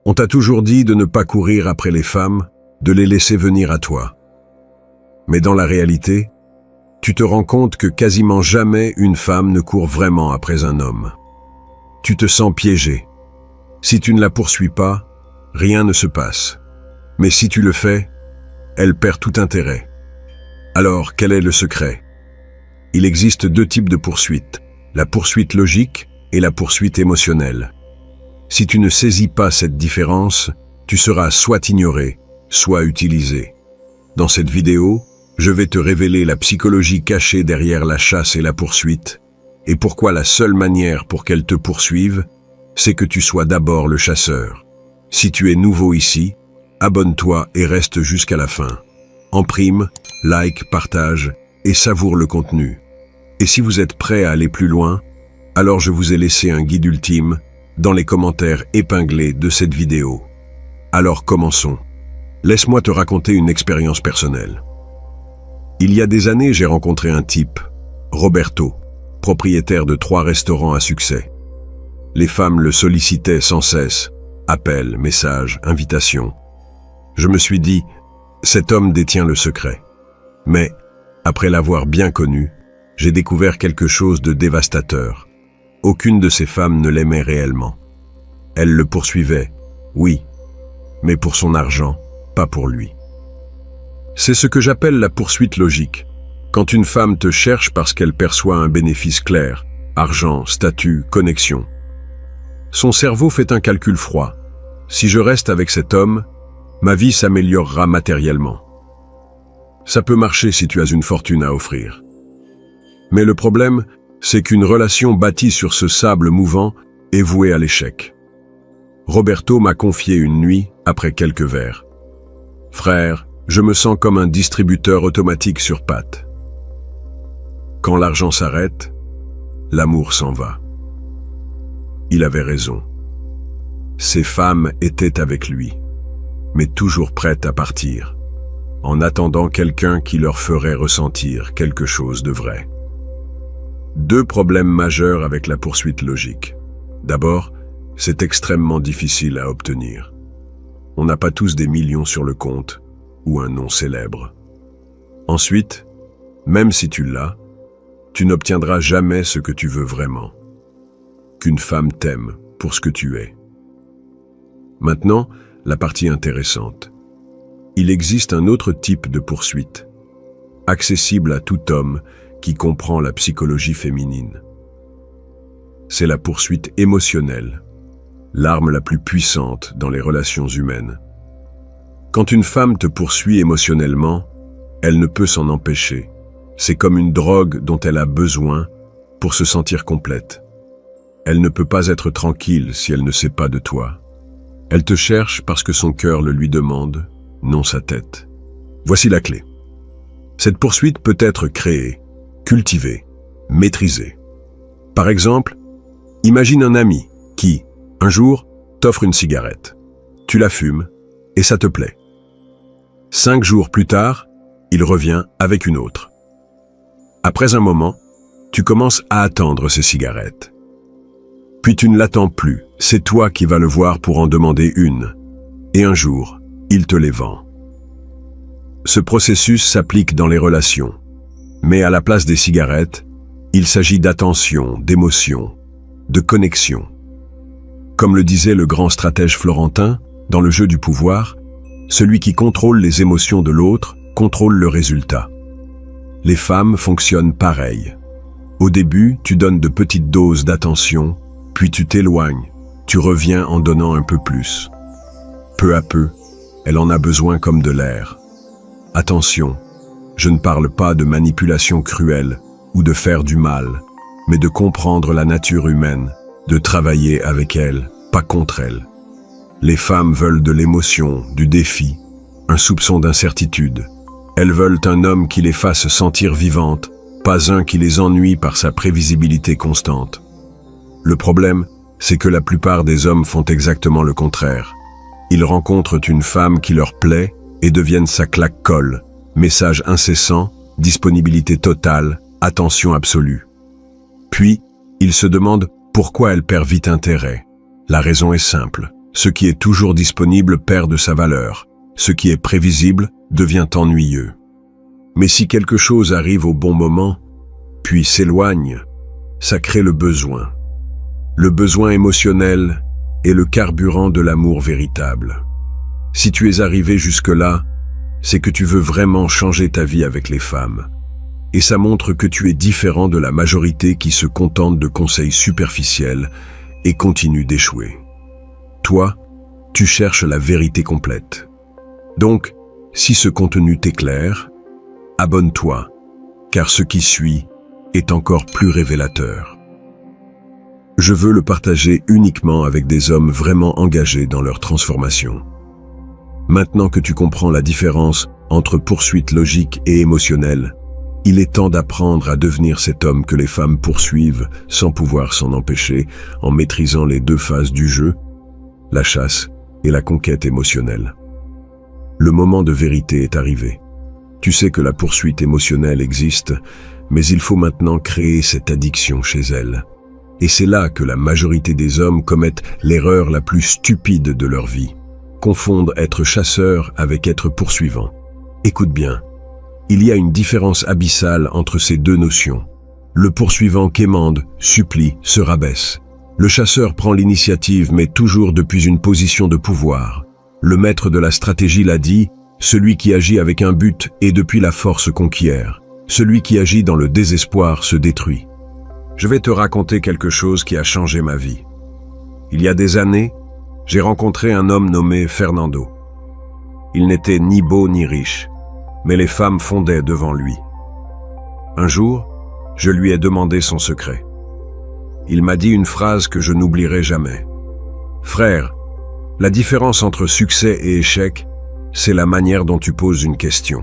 On t'a toujours dit de ne pas courir après les femmes, de les laisser venir à toi. Mais dans la réalité, tu te rends compte que quasiment jamais une femme ne court vraiment après un homme. Tu te sens piégé. Si tu ne la poursuis pas, rien ne se passe. Mais si tu le fais, elle perd tout intérêt. Alors, quel est le secret? Il existe deux types de poursuites, la poursuite logique et la poursuite émotionnelle. Si tu ne saisis pas cette différence, tu seras soit ignoré, soit utilisé. Dans cette vidéo, je vais te révéler la psychologie cachée derrière la chasse et la poursuite, et pourquoi la seule manière pour qu'elle te poursuive, c'est que tu sois d'abord le chasseur. Si tu es nouveau ici, abonne-toi et reste jusqu'à la fin. En prime, like, partage et savoure le contenu. Et si vous êtes prêt à aller plus loin, alors je vous ai laissé un guide ultime dans les commentaires épinglés de cette vidéo. Alors commençons. Laisse-moi te raconter une expérience personnelle. Il y a des années, j'ai rencontré un type, Roberto, propriétaire de 3 restaurants à succès. Les femmes le sollicitaient sans cesse, appels, messages, invitations. Je me suis dit, cet homme détient le secret. Mais, après l'avoir bien connu, j'ai découvert quelque chose de dévastateur. Aucune de ces femmes ne l'aimait réellement. Elles le poursuivaient, oui, mais pour son argent, pas pour lui. C'est ce que j'appelle la poursuite logique. Quand une femme te cherche parce qu'elle perçoit un bénéfice clair, argent, statut, connexion. Son cerveau fait un calcul froid. Si je reste avec cet homme, ma vie s'améliorera matériellement. Ça peut marcher si tu as une fortune à offrir. Mais le problème, c'est qu'une relation bâtie sur ce sable mouvant est vouée à l'échec. Roberto m'a confié une nuit, après quelques verres. « Frère, je me sens comme un distributeur automatique sur pattes. Quand l'argent s'arrête, l'amour s'en va. » Il avait raison. Ces femmes étaient avec lui, mais toujours prêtes à partir, en attendant quelqu'un qui leur ferait ressentir quelque chose de vrai. 2 problèmes majeurs avec la poursuite logique. D'abord, c'est extrêmement difficile à obtenir. On n'a pas tous des millions sur le compte ou un nom célèbre. Ensuite, même si tu l'as, tu n'obtiendras jamais ce que tu veux vraiment. Qu'une femme t'aime pour ce que tu es. Maintenant, la partie intéressante. Il existe un autre type de poursuite, accessible à tout homme qui comprend la psychologie féminine. C'est la poursuite émotionnelle, l'arme la plus puissante dans les relations humaines. Quand une femme te poursuit émotionnellement, elle ne peut s'en empêcher. C'est comme une drogue dont elle a besoin pour se sentir complète. Elle ne peut pas être tranquille si elle ne sait pas de toi. Elle te cherche parce que son cœur le lui demande, non sa tête. Voici la clé. Cette poursuite peut être créée, cultivée, maîtrisée. Par exemple, imagine un ami qui, un jour, t'offre une cigarette. Tu la fumes et ça te plaît. 5 jours plus tard, il revient avec une autre. Après un moment, tu commences à attendre ces cigarettes. Puis tu ne l'attends plus, c'est toi qui vas le voir pour en demander une. Et un jour, il te les vend. Ce processus s'applique dans les relations. Mais à la place des cigarettes, il s'agit d'attention, d'émotion, de connexion. Comme le disait le grand stratège florentin, dans le jeu du pouvoir, celui qui contrôle les émotions de l'autre contrôle le résultat. Les femmes fonctionnent pareil. Au début, tu donnes de petites doses d'attention, puis tu t'éloignes, tu reviens en donnant un peu plus. Peu à peu, elle en a besoin comme de l'air. Attention, je ne parle pas de manipulation cruelle ou de faire du mal, mais de comprendre la nature humaine, de travailler avec elle, pas contre elle. Les femmes veulent de l'émotion, du défi, un soupçon d'incertitude. Elles veulent un homme qui les fasse sentir vivantes, pas un qui les ennuie par sa prévisibilité constante. Le problème, c'est que la plupart des hommes font exactement le contraire. Ils rencontrent une femme qui leur plaît et deviennent sa claque-colle. Message incessant, disponibilité totale, attention absolue. Puis, ils se demandent pourquoi elle perd vite intérêt. La raison est simple, Ce qui est toujours disponible perd de sa valeur. Ce qui est prévisible devient ennuyeux. Mais si quelque chose arrive au bon moment, puis s'éloigne, ça crée le besoin. Le besoin émotionnel est le carburant de l'amour véritable. Si tu es arrivé jusque-là, c'est que tu veux vraiment changer ta vie avec les femmes. Et ça montre que tu es différent de la majorité qui se contente de conseils superficiels et continue d'échouer. Toi, tu cherches la vérité complète. Donc, si ce contenu t'éclaire, abonne-toi, car ce qui suit est encore plus révélateur. Je veux le partager uniquement avec des hommes vraiment engagés dans leur transformation. Maintenant que tu comprends la différence entre poursuite logique et émotionnelle, il est temps d'apprendre à devenir cet homme que les femmes poursuivent sans pouvoir s'en empêcher en maîtrisant les deux phases du jeu, la chasse et la conquête émotionnelle. Le moment de vérité est arrivé. Tu sais que la poursuite émotionnelle existe, mais il faut maintenant créer cette addiction chez elle. Et c'est là que la majorité des hommes commettent l'erreur la plus stupide de leur vie. Confondent être chasseur avec être poursuivant. Écoute bien, il y a une différence abyssale entre ces deux notions. Le poursuivant quémande, supplie, se rabaisse. Le chasseur prend l'initiative mais toujours depuis une position de pouvoir. Le maître de la stratégie l'a dit, celui qui agit avec un but et depuis la force conquiert. Celui qui agit dans le désespoir se détruit. Je vais te raconter quelque chose qui a changé ma vie. Il y a des années, j'ai rencontré un homme nommé Fernando. Il n'était ni beau ni riche, mais les femmes fondaient devant lui. Un jour, je lui ai demandé son secret. Il m'a dit une phrase que je n'oublierai jamais. « Frère, la différence entre succès et échec, c'est la manière dont tu poses une question. »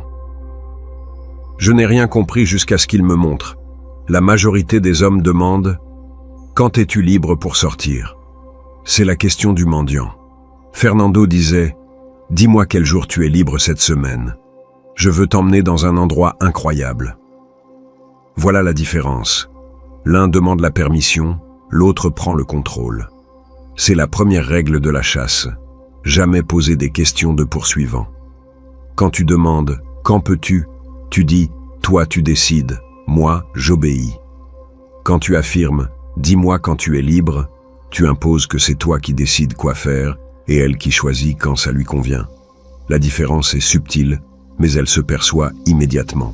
Je n'ai rien compris jusqu'à ce qu'il me montre. La majorité des hommes demandent « Quand es-tu libre pour sortir ?» C'est la question du mendiant. Fernando disait « Dis-moi quel jour tu es libre cette semaine. Je veux t'emmener dans un endroit incroyable. » Voilà la différence. L'un demande la permission, l'autre prend le contrôle. C'est la première règle de la chasse. Jamais poser des questions de poursuivant. Quand tu demandes « Quand peux-tu ?» tu dis « Toi tu décides, moi j'obéis. » Quand tu affirmes « Dis-moi quand tu es libre », tu imposes que c'est toi qui décides quoi faire et elle qui choisit quand ça lui convient. La différence est subtile, mais elle se perçoit immédiatement.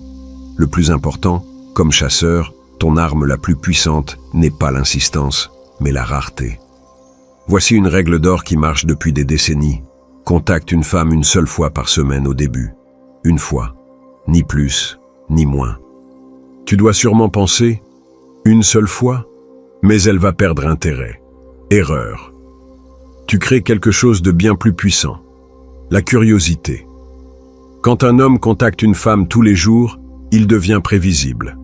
Le plus important, comme chasseur, ton arme la plus puissante n'est pas l'insistance, mais la rareté. Voici une règle d'or qui marche depuis des décennies. Contacte une femme une seule fois par semaine au début. Une fois. Ni plus, ni moins. Tu dois sûrement penser, une seule fois, mais elle va perdre intérêt. Erreur. Tu crées quelque chose de bien plus puissant. La curiosité. Quand un homme contacte une femme tous les jours, il devient prévisible.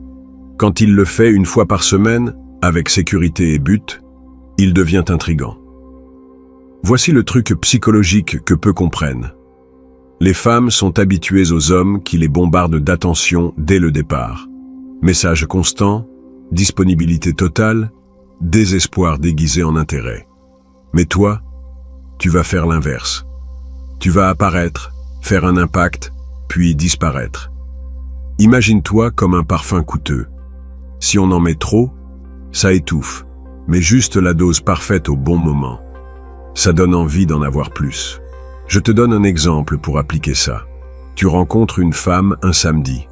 Quand il le fait une fois par semaine, avec sécurité et but, il devient intrigant. Voici le truc psychologique que peu comprennent. Les femmes sont habituées aux hommes qui les bombardent d'attention dès le départ. Message constant, disponibilité totale, désespoir déguisé en intérêt. Mais toi, tu vas faire l'inverse. Tu vas apparaître, faire un impact, puis disparaître. Imagine-toi comme un parfum coûteux. Si on en met trop, ça étouffe, mais juste la dose parfaite au bon moment. Ça donne envie d'en avoir plus. Je te donne un exemple pour appliquer ça. Tu rencontres une femme un samedi.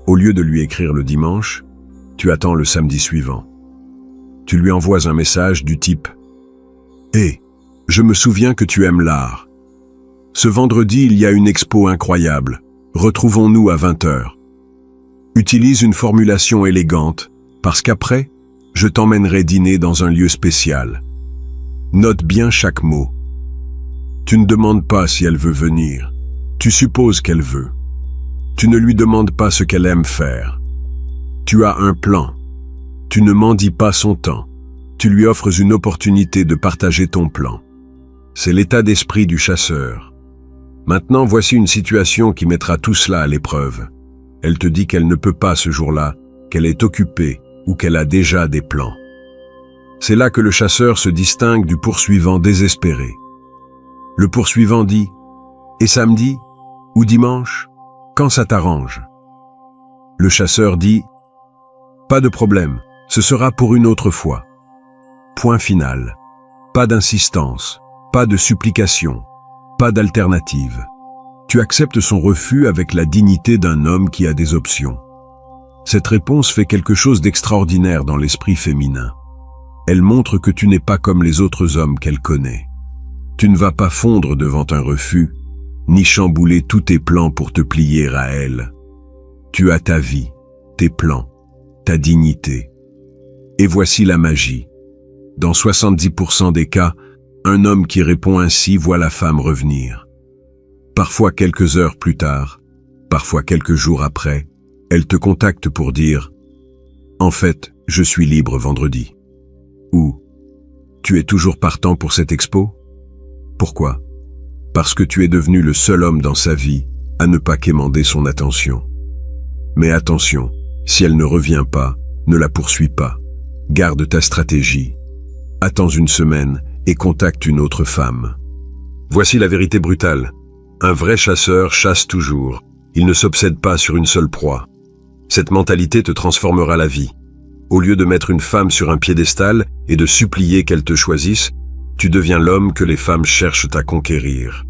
Au lieu de lui écrire le dimanche, tu attends le samedi suivant. Tu lui envoies un message du type « Hé, je me souviens que tu aimes l'art. Ce vendredi, il y a une expo incroyable. Retrouvons-nous à 20h. Utilise une formulation élégante, parce qu'après, je t'emmènerai dîner dans un lieu spécial. Note bien chaque mot. Tu ne demandes pas si elle veut venir. Tu supposes qu'elle veut. Tu ne lui demandes pas ce qu'elle aime faire. Tu as un plan. Tu ne mendis pas son temps. Tu lui offres une opportunité de partager ton plan. C'est l'état d'esprit du chasseur. Maintenant, voici une situation qui mettra tout cela à l'épreuve. Elle te dit qu'elle ne peut pas ce jour-là, qu'elle est occupée ou qu'elle a déjà des plans. C'est là que le chasseur se distingue du poursuivant désespéré. Le poursuivant dit « Et samedi ou dimanche, quand ça t'arrange ?» Le chasseur dit « Pas de problème, ce sera pour une autre fois. » Point final. Pas d'insistance, pas de supplication, pas d'alternative. Tu acceptes son refus avec la dignité d'un homme qui a des options. Cette réponse fait quelque chose d'extraordinaire dans l'esprit féminin. Elle montre que tu n'es pas comme les autres hommes qu'elle connaît. Tu ne vas pas fondre devant un refus, ni chambouler tous tes plans pour te plier à elle. Tu as ta vie, tes plans, ta dignité. Et voici la magie. Dans 70% des cas, un homme qui répond ainsi voit la femme revenir. Parfois quelques heures plus tard, parfois quelques jours après, elle te contacte pour dire « En fait, je suis libre vendredi » ou « Tu es toujours partant pour cette expo ?» Pourquoi? Parce que tu es devenu le seul homme dans sa vie à ne pas quémander son attention. Mais attention, si elle ne revient pas, ne la poursuis pas. Garde ta stratégie. Attends une semaine et contacte une autre femme. Voici la vérité brutale. Un vrai chasseur chasse toujours. Il ne s'obsède pas sur une seule proie. Cette mentalité te transformera la vie. Au lieu de mettre une femme sur un piédestal et de supplier qu'elle te choisisse, tu deviens l'homme que les femmes cherchent à conquérir.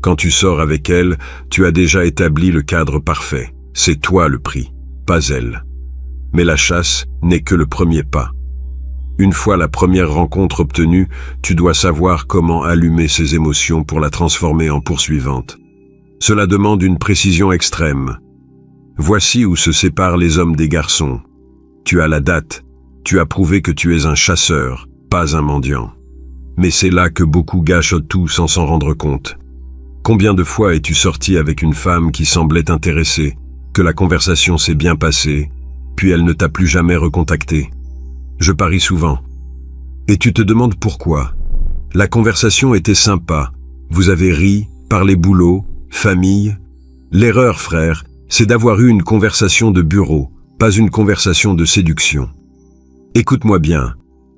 Quand tu sors avec elle, tu as déjà établi le cadre parfait. C'est toi le prix, pas elle. Mais la chasse n'est que le premier pas. Une fois la première rencontre obtenue, tu dois savoir comment allumer ses émotions pour la transformer en poursuivante. Cela demande une précision extrême. Voici où se séparent les hommes des garçons. Tu as la date, tu as prouvé que tu es un chasseur, pas un mendiant. Mais c'est là que beaucoup gâchent tout sans s'en rendre compte. Combien de fois es-tu sorti avec une femme qui semblait t'intéresser, que la conversation s'est bien passée, puis elle ne t'a plus jamais recontacté? Je parie souvent. Et tu te demandes pourquoi. La conversation était sympa. Vous avez ri, parlé boulot, famille. L'erreur, frère, c'est d'avoir eu une conversation de bureau, pas une conversation de séduction. Écoute-moi bien.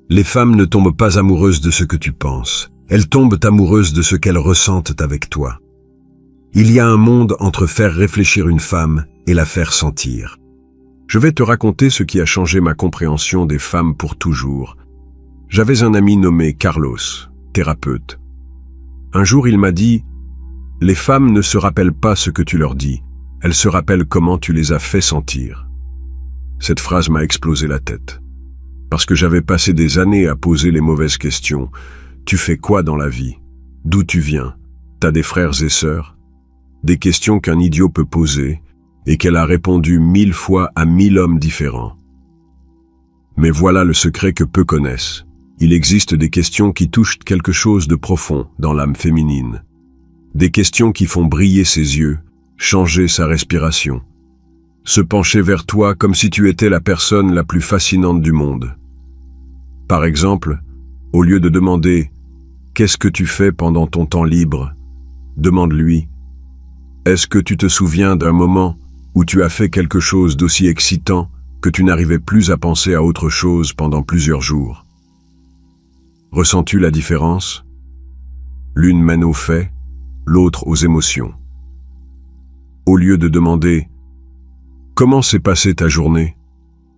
Les femmes ne tombent pas amoureuses de ce que tu penses. Elles tombent amoureuses de ce qu'elles ressentent avec toi. Il y a un monde entre faire réfléchir une femme et la faire sentir. Je vais te raconter ce qui a changé ma compréhension des femmes pour toujours. J'avais un ami nommé Carlos, thérapeute. Un jour, il m'a dit « Les femmes ne se rappellent pas ce que tu leur dis, elles se rappellent comment tu les as fait sentir. » Cette phrase m'a explosé la tête. Parce que j'avais passé des années à poser les mauvaises questions. Tu fais quoi dans la vie? D'où tu viens? T'as des frères et sœurs? Des questions qu'un idiot peut poser et qu'elle a répondu 1000 fois à 1000 hommes différents. Mais voilà le secret que peu connaissent. Il existe des questions qui touchent quelque chose de profond dans l'âme féminine. Des questions qui font briller ses yeux, changer sa respiration. Se pencher vers toi comme si tu étais la personne la plus fascinante du monde. Par exemple, au lieu de demander « Qu'est-ce que tu fais pendant ton temps libre ?» demande-lui « Est-ce que tu te souviens d'un moment où tu as fait quelque chose d'aussi excitant que tu n'arrivais plus à penser à autre chose pendant plusieurs jours ?» Ressens-tu la différence? L'une mène aux faits, l'autre aux émotions. Au lieu de demander « Comment s'est passée ta journée ?»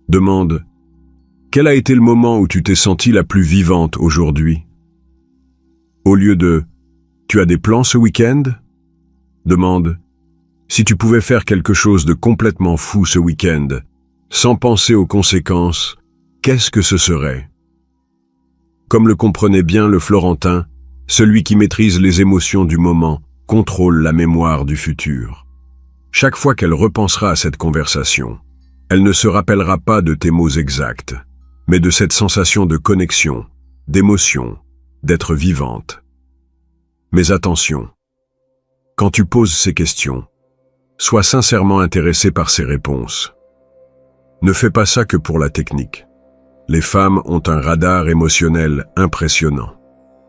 demande « Quel a été le moment où tu t'es sentie la plus vivante aujourd'hui ?» Au lieu de « Tu as des plans ce week-end ?» demande « Si tu pouvais faire quelque chose de complètement fou ce week-end, sans penser aux conséquences, qu'est-ce que ce serait ?» Comme le comprenait bien le Florentin, celui qui maîtrise les émotions du moment contrôle la mémoire du futur. Chaque fois qu'elle repensera à cette conversation, elle ne se rappellera pas de tes mots exacts, mais de cette sensation de connexion, d'émotion, d'être vivante. Mais attention, quand tu poses ces questions, sois sincèrement intéressé par ces réponses. Ne fais pas ça que pour la technique. Les femmes ont un radar émotionnel impressionnant.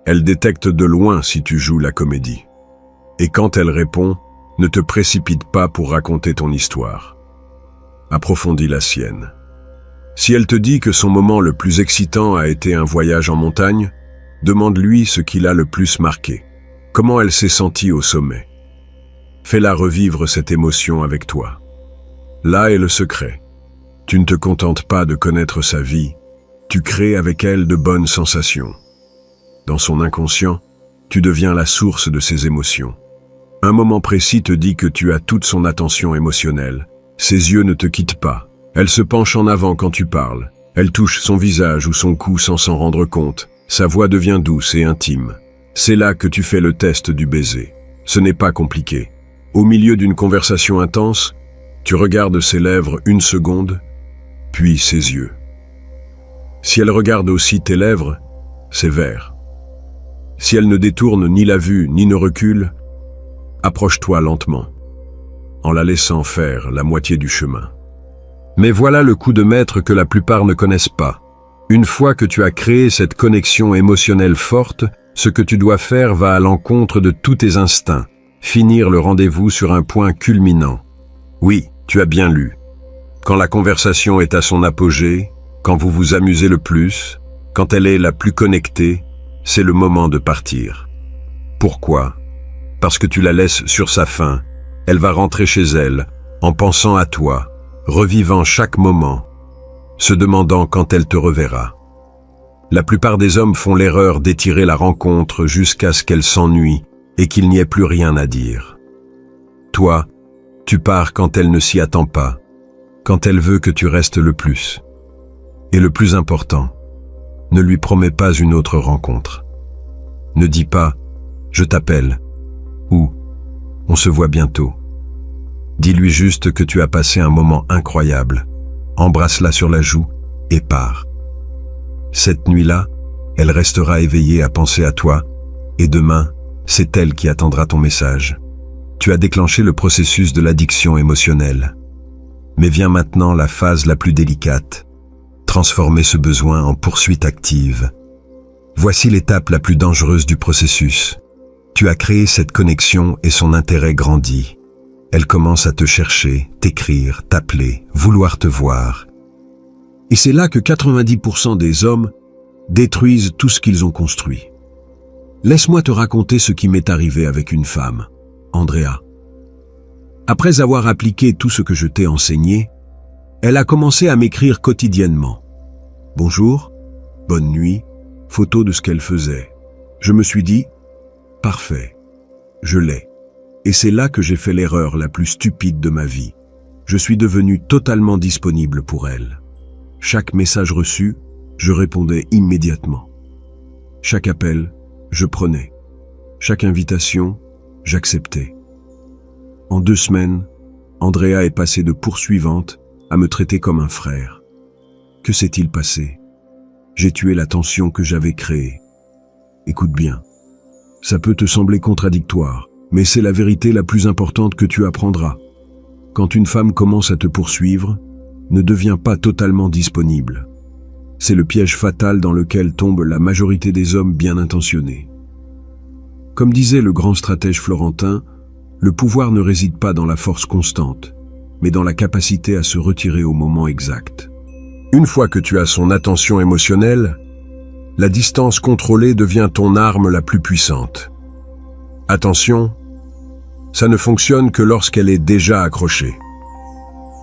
Elles détectent de loin si tu joues la comédie. Et quand elle répond, ne te précipite pas pour raconter ton histoire. Approfondis la sienne. Si elle te dit que son moment le plus excitant a été un voyage en montagne, demande-lui ce qui l'a le plus marqué. Comment elle s'est sentie au sommet? Fais-la revivre cette émotion avec toi. Là est le secret. Tu ne te contentes pas de connaître sa vie, tu crées avec elle de bonnes sensations. Dans son inconscient, tu deviens la source de ses émotions. Un moment précis te dit que tu as toute son attention émotionnelle. Ses yeux ne te quittent pas. Elle se penche en avant quand tu parles. Elle touche son visage ou son cou sans s'en rendre compte. Sa voix devient douce et intime. C'est là que tu fais le test du baiser. Ce n'est pas compliqué. Au milieu d'une conversation intense, tu regardes ses lèvres 1 seconde, puis ses yeux. Si elle regarde aussi tes lèvres, c'est vert. Si elle ne détourne ni la vue ni ne recule, approche-toi lentement, en la laissant faire la moitié du chemin. Mais voilà le coup de maître que la plupart ne connaissent pas. Une fois que tu as créé cette connexion émotionnelle forte, ce que tu dois faire va à l'encontre de tous tes instincts, finir le rendez-vous sur un point culminant. Oui, tu as bien lu. Quand la conversation est à son apogée, quand vous vous amusez le plus, quand elle est la plus connectée, c'est le moment de partir. Pourquoi? Parce que tu la laisses sur sa faim. Elle va rentrer chez elle, en pensant à toi, revivant chaque moment, se demandant quand elle te reverra. La plupart des hommes font l'erreur d'étirer la rencontre jusqu'à ce qu'elle s'ennuie et qu'il n'y ait plus rien à dire. Toi, tu pars quand elle ne s'y attend pas, quand elle veut que tu restes le plus. Et le plus important, ne lui promets pas une autre rencontre. Ne dis pas « je t'appelle » ou « on se voit bientôt ». Dis-lui juste que tu as passé un moment incroyable, embrasse-la sur la joue et pars. Cette nuit-là, elle restera éveillée à penser à toi, et demain, c'est elle qui attendra ton message. Tu as déclenché le processus de l'addiction émotionnelle. Mais vient maintenant la phase la plus délicate, transformer ce besoin en poursuite active. Voici l'étape la plus dangereuse du processus. Tu as créé cette connexion et son intérêt grandit. Elle commence à te chercher, t'écrire, t'appeler, vouloir te voir. Et c'est là que 90% des hommes détruisent tout ce qu'ils ont construit. Laisse-moi te raconter ce qui m'est arrivé avec une femme, Andrea. Après avoir appliqué tout ce que je t'ai enseigné, elle a commencé à m'écrire quotidiennement. Bonjour, bonne nuit, photo de ce qu'elle faisait. Je me suis dit, parfait, je l'ai. Et c'est là que j'ai fait l'erreur la plus stupide de ma vie. Je suis devenu totalement disponible pour elle. Chaque message reçu, je répondais immédiatement. Chaque appel, je prenais. Chaque invitation, j'acceptais. En 2 semaines, Andrea est passée de poursuivante à me traiter comme un frère. Que s'est-il passé? J'ai tué la tension que j'avais créée. Écoute bien. Ça peut te sembler contradictoire, mais c'est la vérité la plus importante que tu apprendras. Quand une femme commence à te poursuivre, ne deviens pas totalement disponible. C'est le piège fatal dans lequel tombe la majorité des hommes bien intentionnés. Comme disait le grand stratège florentin, le pouvoir ne réside pas dans la force constante, mais dans la capacité à se retirer au moment exact. Une fois que tu as son attention émotionnelle, la distance contrôlée devient ton arme la plus puissante. Attention, ça ne fonctionne que lorsqu'elle est déjà accrochée.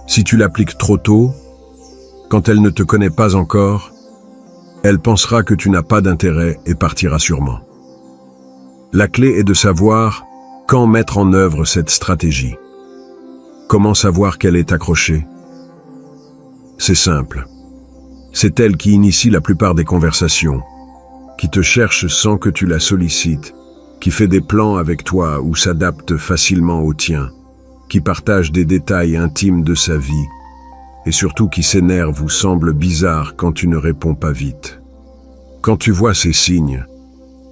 Si tu l'appliques trop tôt, quand elle ne te connaît pas encore, elle pensera que tu n'as pas d'intérêt et partira sûrement. La clé est de savoir quand mettre en œuvre cette stratégie. Comment savoir qu'elle est accrochée? C'est simple. C'est elle qui initie la plupart des conversations, qui te cherche sans que tu la sollicites, qui fait des plans avec toi ou s'adapte facilement au tien, qui partage des détails intimes de sa vie, et surtout qui s'énerve ou semble bizarre quand tu ne réponds pas vite. Quand tu vois ces signes,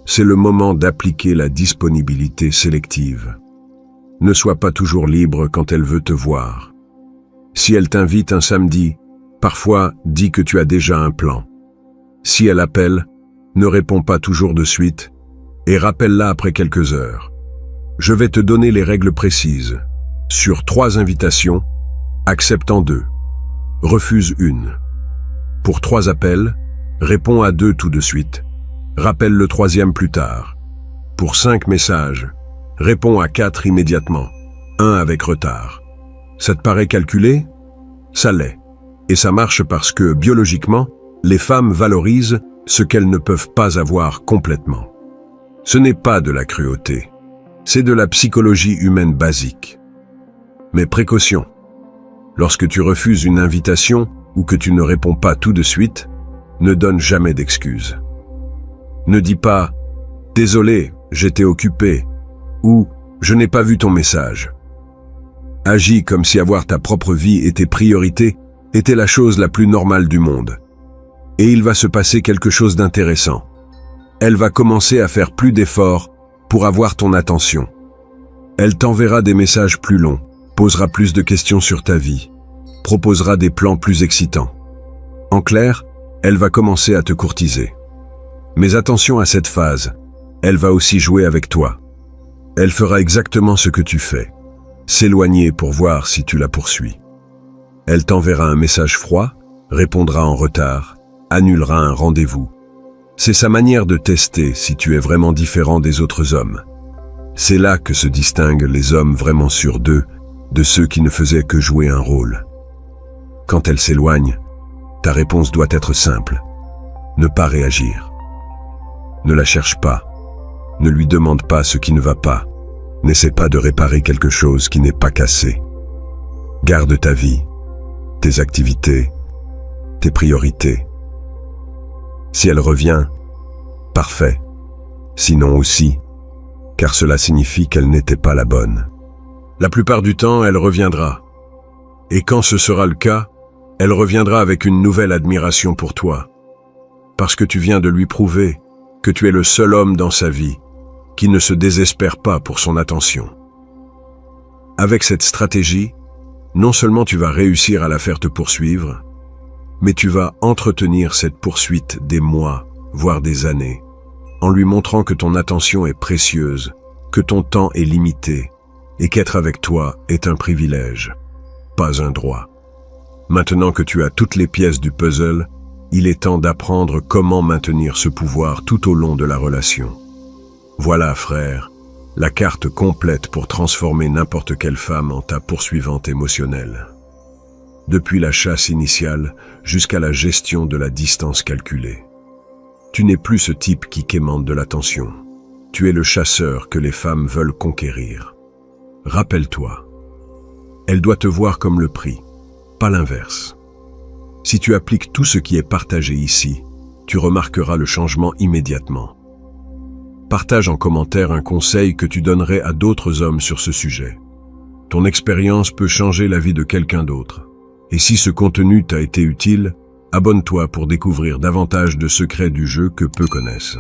c'est le moment d'appliquer la disponibilité sélective. Ne sois pas toujours libre quand elle veut te voir. Si elle t'invite un samedi, parfois dis que tu as déjà un plan. Si elle appelle, ne réponds pas toujours de suite et rappelle-la après quelques heures. Je vais te donner les règles précises. Sur 3 invitations, accepte en 2. Refuse 1. Pour 3 appels, réponds à 2 tout de suite. Rappelle le 3e plus tard. Pour 5 messages, réponds à 4 immédiatement, 1 avec retard. Ça te paraît calculé? Ça l'est. Et ça marche parce que, biologiquement, les femmes valorisent ce qu'elles ne peuvent pas avoir complètement. Ce n'est pas de la cruauté, c'est de la psychologie humaine basique. Mais précaution, lorsque tu refuses une invitation ou que tu ne réponds pas tout de suite, ne donne jamais d'excuses. Ne dis pas « Désolé, j'étais occupé » ou « Je n'ai pas vu ton message ». Agis comme si avoir ta propre vie et tes priorités était la chose la plus normale du monde. Et il va se passer quelque chose d'intéressant. Elle va commencer à faire plus d'efforts pour avoir ton attention. Elle t'enverra des messages plus longs, posera plus de questions sur ta vie, proposera des plans plus excitants. En clair, elle va commencer à te courtiser. Mais attention à cette phase, elle va aussi jouer avec toi. Elle fera exactement ce que tu fais, s'éloigner pour voir si tu la poursuis. Elle t'enverra un message froid, répondra en retard, annulera un rendez-vous. C'est sa manière de tester si tu es vraiment différent des autres hommes. C'est là que se distinguent les hommes vraiment sûrs d'eux, de ceux qui ne faisaient que jouer un rôle. Quand elle s'éloigne, ta réponse doit être simple. Ne pas réagir. Ne la cherche pas. Ne lui demande pas ce qui ne va pas. N'essaie pas de réparer quelque chose qui n'est pas cassé. Garde ta vie, tes activités, tes priorités. Si elle revient, parfait. Sinon aussi, car cela signifie qu'elle n'était pas la bonne. La plupart du temps, elle reviendra. Et quand ce sera le cas, elle reviendra avec une nouvelle admiration pour toi. Parce que tu viens de lui prouver que tu es le seul homme dans sa vie qui ne se désespère pas pour son attention. Avec cette stratégie, non seulement tu vas réussir à la faire te poursuivre, mais tu vas entretenir cette poursuite des mois, voire des années, en lui montrant que ton attention est précieuse, que ton temps est limité, et qu'être avec toi est un privilège, pas un droit. Maintenant que tu as toutes les pièces du puzzle, il est temps d'apprendre comment maintenir ce pouvoir tout au long de la relation. Voilà, frère, la carte complète pour transformer n'importe quelle femme en ta poursuivante émotionnelle. Depuis la chasse initiale jusqu'à la gestion de la distance calculée. Tu n'es plus ce type qui quémande de l'attention. Tu es le chasseur que les femmes veulent conquérir. Rappelle-toi, elle doit te voir comme le prix, pas l'inverse. Si tu appliques tout ce qui est partagé ici, tu remarqueras le changement immédiatement. Partage en commentaire un conseil que tu donnerais à d'autres hommes sur ce sujet. Ton expérience peut changer la vie de quelqu'un d'autre. Et si ce contenu t'a été utile, abonne-toi pour découvrir davantage de secrets du jeu que peu connaissent.